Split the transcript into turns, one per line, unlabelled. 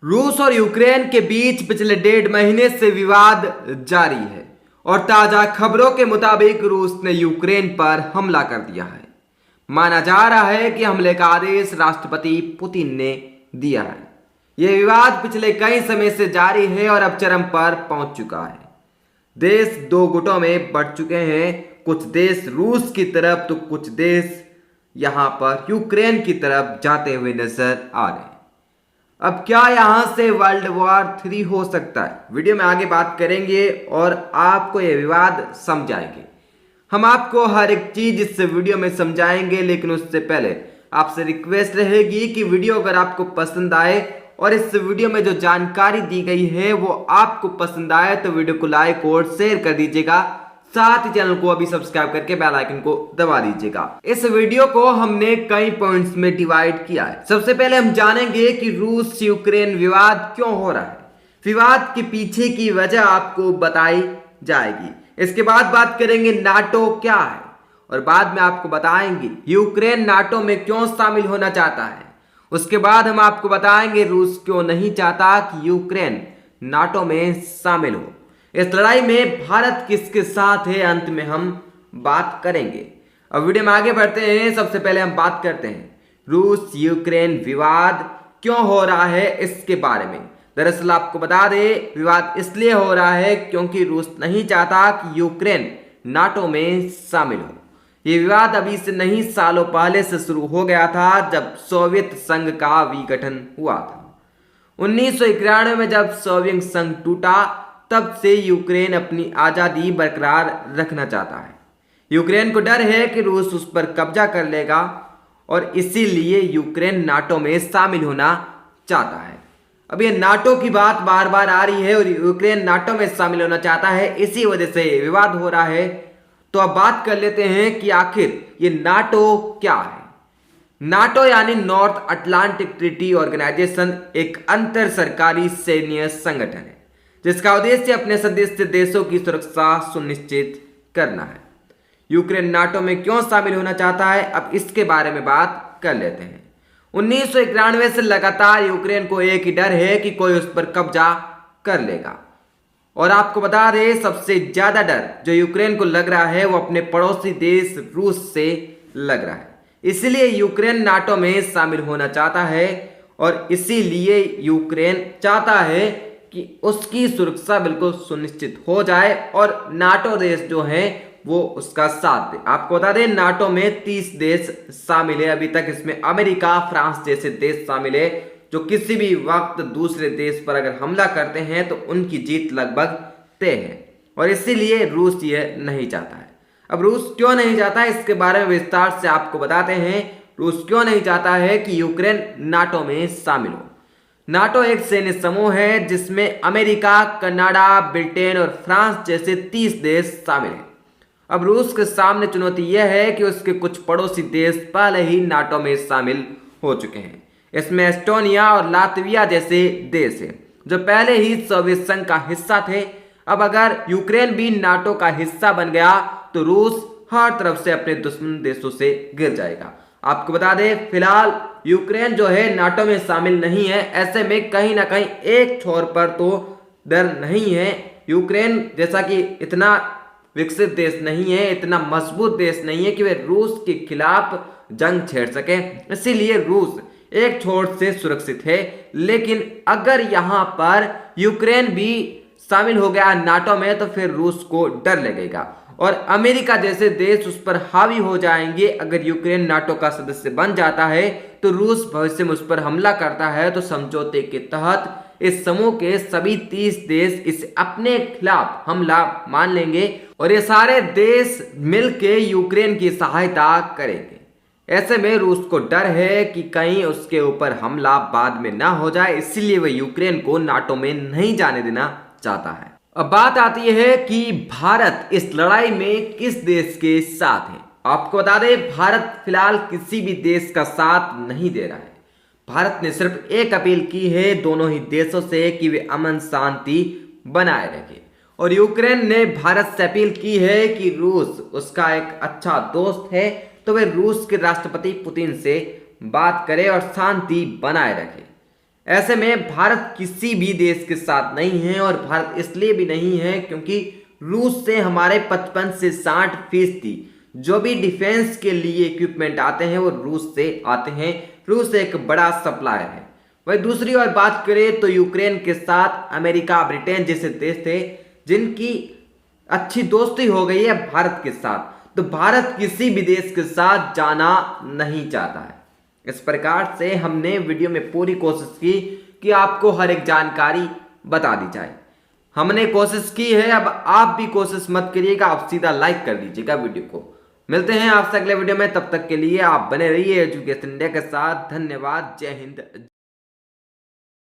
रूस और यूक्रेन के बीच पिछले 1.5 महीने से विवाद जारी है और ताजा खबरों के मुताबिक रूस ने यूक्रेन पर हमला कर दिया है। माना जा रहा है कि हमले का आदेश राष्ट्रपति पुतिन ने दिया है। यह विवाद पिछले कई समय से जारी है और अब चरम पर पहुंच चुका है। देश दो गुटों में बढ़ चुके हैं, कुछ देश रूस की तरफ तो कुछ देश यहां पर यूक्रेन की तरफ जाते हुए नजर आ रहे हैं। अब क्या यहां से वर्ल्ड वॉर 3 हो सकता है? वीडियो में आगे बात करेंगे और आपको यह विवाद समझाएंगे। हम आपको हर एक चीज इस वीडियो में समझाएंगे, लेकिन उससे पहले आपसे रिक्वेस्ट रहेगी कि वीडियो अगर आपको पसंद आए और इस वीडियो में जो जानकारी दी गई है वो आपको पसंद आए तो वीडियो को लाइक और शेयर कर दीजिएगा। साथ ही चैनल को अभी सब्सक्राइब करके बेल आइकन को दबा दीजिएगा। इस वीडियो को हमने कई पॉइंट्स में डिवाइड किया है। सबसे पहले हम जानेंगे कि रूस यूक्रेन विवाद क्यों हो रहा है। विवाद के पीछे की वजह आपको बताई जाएगी। इसके बाद बात करेंगे नाटो क्या है और बाद में आपको बताएंगे यूक्रेन नाटो में क्यों शामिल होना चाहता है। उसके बाद हम आपको बताएंगे रूस क्यों नहीं चाहता कि यूक्रेन नाटो में शामिल हो। इस लड़ाई में भारत किसके साथ है, अंत में हम बात करेंगे। अब वीडियो में आगे बढ़ते हैं। सबसे पहले हम बात करते हैं रूस यूक्रेन विवाद क्यों हो रहा है इसके बारे में। दरअसल आपको बता दें, विवाद इसलिए हो रहा है क्योंकि रूस नहीं चाहता कि यूक्रेन नाटो में शामिल हो। ये विवाद अभी से नहीं, सालों पहले से शुरू हो गया था जब सोवियत संघ का विघटन हुआ था। 1991 में जब सोवियत संघ टूटा तब से यूक्रेन अपनी आज़ादी बरकरार रखना चाहता है। यूक्रेन को डर है कि रूस उस पर कब्जा कर लेगा और इसीलिए यूक्रेन नाटो में शामिल होना चाहता है। अब ये नाटो की बात बार बार आ रही है और यूक्रेन नाटो में शामिल होना चाहता है, इसी वजह से विवाद हो रहा है। तो अब बात कर लेते हैं कि आखिर ये नाटो क्या है। नाटो यानी नॉर्थ अटलांटिक ट्रीटी ऑर्गेनाइजेशन एक अंतर सरकारी सैन्य संगठन है जिसका उद्देश्य अपने सदस्य देशों की सुरक्षा सुनिश्चित करना है। यूक्रेन नाटो में क्यों शामिल होना चाहता है, अब इसके बारे में बात कर लेते हैं। 1991 से लगातार यूक्रेन को एक ही डर है कि कोई उस पर कब्जा कर लेगा। और आपको बता दें, सबसे ज्यादा डर जो यूक्रेन को लग रहा है वो अपने पड़ोसी देश रूस से लग रहा है। इसलिए यूक्रेन नाटो में शामिल होना चाहता है और इसीलिए यूक्रेन चाहता है कि उसकी सुरक्षा बिल्कुल सुनिश्चित हो जाए और नाटो देश जो हैं वो उसका साथ दे। आपको बता दें, नाटो में 30 देश शामिल है। अभी तक इसमें अमेरिका, फ्रांस जैसे देश शामिल है जो किसी भी वक्त दूसरे देश पर अगर हमला करते हैं तो उनकी जीत लगभग तय है और इसीलिए रूस यह नहीं चाहता है। अब रूस क्यों नहीं चाहता है इसके बारे में विस्तार से आपको बताते हैं। रूस क्यों नहीं चाहता है कि यूक्रेन नाटो में शामिल हो। नाटो एक सैन्य समूह है जिसमें अमेरिका, कनाडा, ब्रिटेन और फ्रांस जैसे 30 देश शामिल हैं। अब रूस के सामने चुनौती यह है कि उसके कुछ पड़ोसी देश पहले ही नाटो में शामिल हो चुके हैं। इसमें एस्टोनिया और लातविया जैसे देश हैं जो पहले ही सोवियत संघ का हिस्सा थे। अब अगर यूक्रेन भी नाटो का हिस्सा बन गया तो रूस हर तरफ से अपने दुश्मन देशों से गिर जाएगा। आपको बता दें, फिलहाल यूक्रेन जो है नाटो में शामिल नहीं है। ऐसे में कहीं ना कहीं एक छोर पर तो डर नहीं है। यूक्रेन जैसा कि इतना विकसित देश नहीं है, इतना मजबूत देश नहीं है कि वे रूस के खिलाफ जंग छेड़ सके, इसीलिए रूस एक छोर से सुरक्षित है। लेकिन अगर यहां पर यूक्रेन भी शामिल हो गया नाटो में तो फिर रूस को डर लगेगा और अमेरिका जैसे देश उस पर हावी हो जाएंगे। अगर यूक्रेन नाटो का सदस्य बन जाता है तो रूस भविष्य में उस पर हमला करता है तो समझौते के तहत इस समूह के सभी 30 देश इसे अपने खिलाफ हमला मान लेंगे और ये सारे देश मिलकर यूक्रेन की सहायता करेंगे। ऐसे में रूस को डर है कि कहीं उसके ऊपर हमला बाद में ना हो जाए, इसलिए वह यूक्रेन को नाटो में नहीं जाने देना चाहता है। अब बात आती है कि भारत इस लड़ाई में किस देश के साथ है। आपको बता दें, भारत फिलहाल किसी भी देश का साथ नहीं दे रहा है। भारत ने सिर्फ एक अपील की है दोनों ही देशों से कि वे अमन शांति बनाए रखें और यूक्रेन ने भारत से अपील की है कि रूस उसका एक अच्छा दोस्त है तो वे रूस के राष्ट्रपति पुतिन से बात करे और शांति बनाए रखे। ऐसे में भारत किसी भी देश के साथ नहीं है, और भारत इसलिए भी नहीं है क्योंकि रूस से हमारे 55 से 60% जो भी डिफेंस के लिए इक्विपमेंट आते हैं वो रूस से आते हैं। रूस एक बड़ा सप्लायर है। वही दूसरी ओर बात करें तो यूक्रेन के साथ अमेरिका, ब्रिटेन जैसे देश थे जिनकी अच्छी दोस्ती हो गई है भारत के साथ, तो भारत किसी भी देश के साथ जाना नहीं चाहता है। इस प्रकार से हमने वीडियो में पूरी कोशिश की कि आपको हर एक जानकारी बता दी जाए। हमने कोशिश की है, अब आप भी कोशिश मत करिएगा, आप सीधा लाइक कर दीजिएगा वीडियो को। मिलते हैं आपसे अगले वीडियो में, तब तक के लिए आप बने रहिए एजुकेशन इंडिया के साथ। धन्यवाद। जय हिंद।